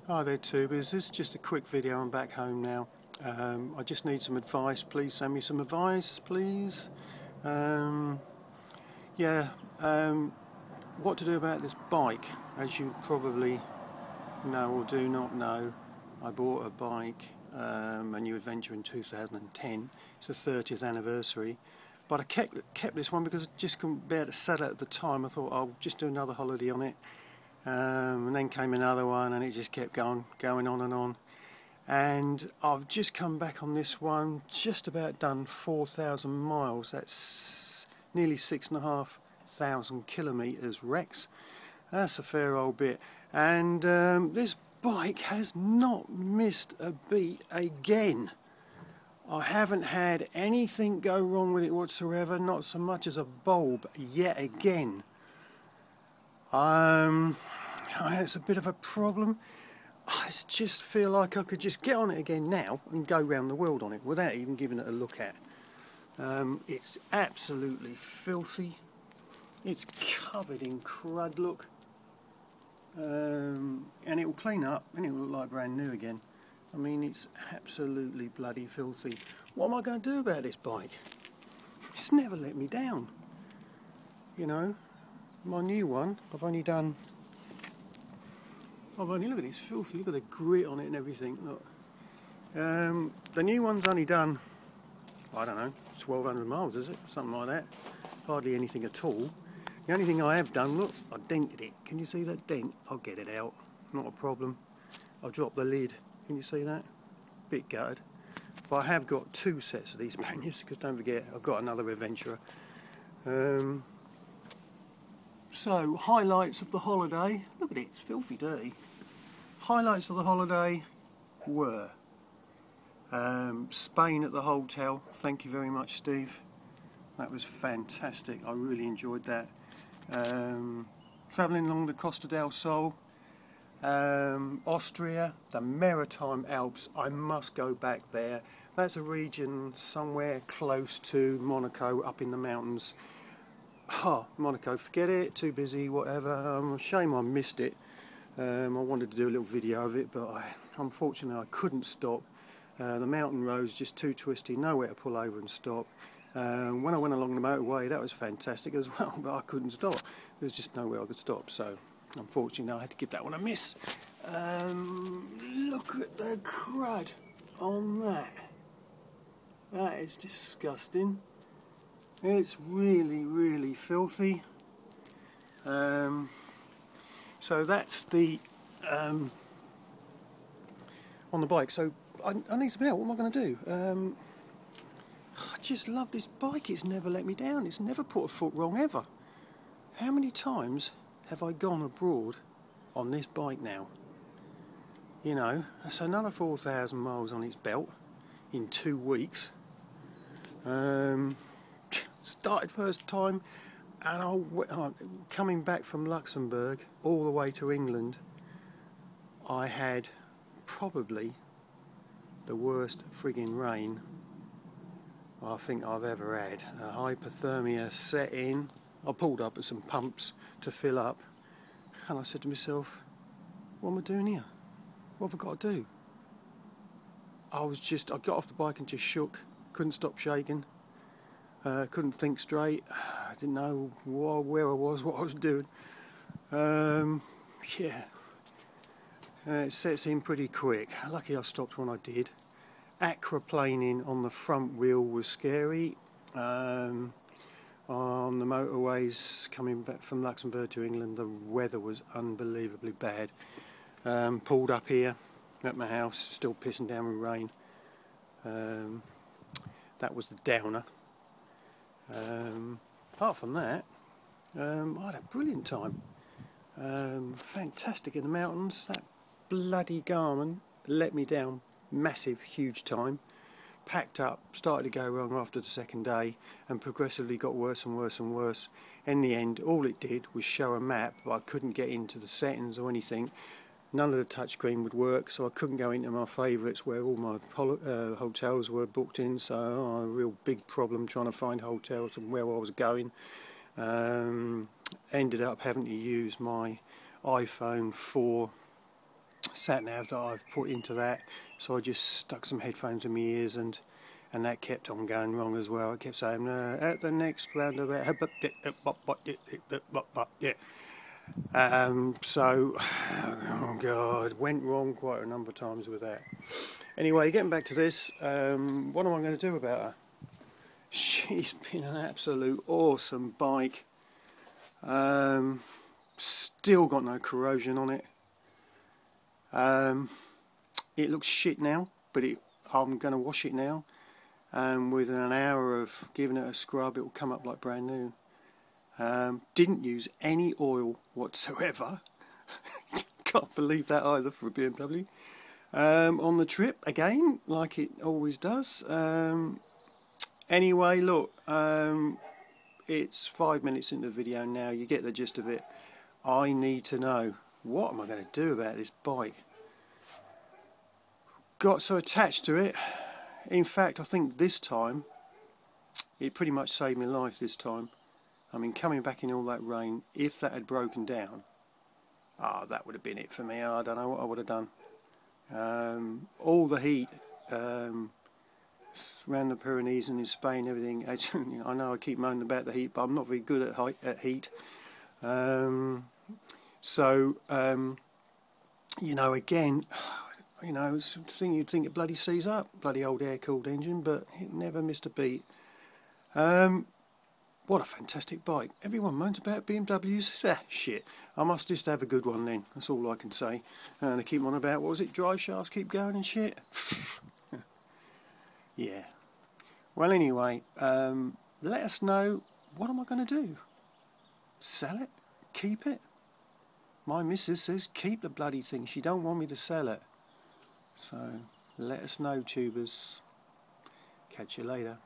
Hi there tubers, this is just a quick video. I'm back home now. I just need some advice. Please send me some advice, please. Yeah, what to do about this bike. As you probably know or do not know, I bought a bike, a new adventure in 2010. It's the 30th anniversary. But I kept this one because I just couldn't bear to sell it at the time. I thought I'll just do another holiday on it. And then came another one, and it just kept going on and on. And I've just come back on this one, just about done 4,000 miles. That's nearly 6,500 kilometres, Rex. That's a fair old bit. And this bike has not missed a beat again. I haven't had anything go wrong with it whatsoever, not so much as a bulb yet again. It's a bit of a problem. I just feel like I could just get on it again now and go round the world on it without even giving it a look at. It's absolutely filthy. It's covered in crud, look. And it will clean up and it will look like brand new again. I mean, it's absolutely bloody filthy. What am I going to do about this bike? It's never let me down. You know, my new one, I've only, look at it, it's filthy, look at the grit on it and everything, look. The new one's only done, I don't know, 1,200 miles, is it? Something like that. Hardly anything at all. The only thing I have done, look, I dented it. Can you see that dent? I'll get it out, not a problem. I'll drop the lid, can you see that? Bit gutted. But I have got two sets of these panniers, because don't forget, I've got another adventurer. So, highlights of the holiday. Look at it, it's filthy dirty. Highlights of the holiday were Spain at the hotel. Thank you very much, Steve. That was fantastic. I really enjoyed that. Travelling along the Costa del Sol. Austria, the Maritime Alps. I must go back there. That's a region somewhere close to Monaco, up in the mountains. Monaco, forget it, too busy, whatever. Shame I missed it. I wanted to do a little video of it, but unfortunately I couldn't stop. The mountain road's just too twisty, nowhere to pull over and stop. When I went along the motorway, that was fantastic as well, but I couldn't stop. There was just nowhere I could stop, so unfortunately I had to give that one a miss. Look at the crud on that. That is disgusting. It's really, really filthy. So that's the on the bike. So I need some help. What am I going to do? I just love this bike. It's never let me down. It's never put a foot wrong ever. How many times have I gone abroad on this bike now? You know, that's another 4,000 miles on its belt in 2 weeks. Started first time, and coming back from Luxembourg all the way to England, I had probably the worst frigging rain I think I've ever had. Hypothermia set in. I pulled up at some pumps to fill up, and I said to myself, what am I doing here? What have I got to do? I got off the bike and just shook, couldn't stop shaking. Couldn't think straight. I didn't know where I was, what I was doing. Yeah. It sets in pretty quick. Lucky I stopped when I did. Aquaplaning on the front wheel was scary. On the motorways coming back from Luxembourg to England, the weather was unbelievably bad. Pulled up here at my house, still pissing down with rain. That was the downer. Apart from that, I had a brilliant time. Fantastic in the mountains. That bloody Garmin let me down massive, huge time. Packed up, started to go wrong after the second day, and progressively got worse and worse and worse. In the end, all it did was show a map, but I couldn't get into the settings or anything. None of the touchscreen would work, so I couldn't go into my favourites where all my hotels were booked in, so a real big problem trying to find hotels and where I was going. Ended up having to use my iPhone 4 sat nav that I've put into that, so I just stuck some headphones in my ears, and that kept on going wrong as well. It kept saying at the next roundabout, yeah. So, oh God, went wrong quite a number of times with that. Anyway, getting back to this, what am I going to do about her? She's been an absolute awesome bike. Still got no corrosion on it. It looks shit now, but I'm going to wash it now. Within an hour of giving it a scrub, it will come up like brand new. Didn't use any oil whatsoever. Can't believe that either for a BMW. On the trip again, like it always does. Anyway, look, it's 5 minutes into the video now. You get the gist of it. I need to know, what am I going to do about this bike? Got so attached to it. In fact, I think this time it pretty much saved my life this time. I mean, coming back in all that rain, if that had broken down, that would have been it for me. I don't know what I would have done. All the heat around the Pyrenees and in Spain, everything. Actually, I know I keep moaning about the heat, but I'm not very good at heat. You know, again, you know, it's a thing you'd think it bloody sees up, bloody old air-cooled engine, but it never missed a beat. What a fantastic bike. Everyone moans about BMWs. Shit. I must just have a good one then. That's all I can say. And they keep on about, what was it, drive shafts keep going and shit? Yeah. Well, anyway, let us know, what am I going to do? Sell it? Keep it? My missus says keep the bloody thing. She don't want me to sell it. So, let us know, tubers. Catch you later.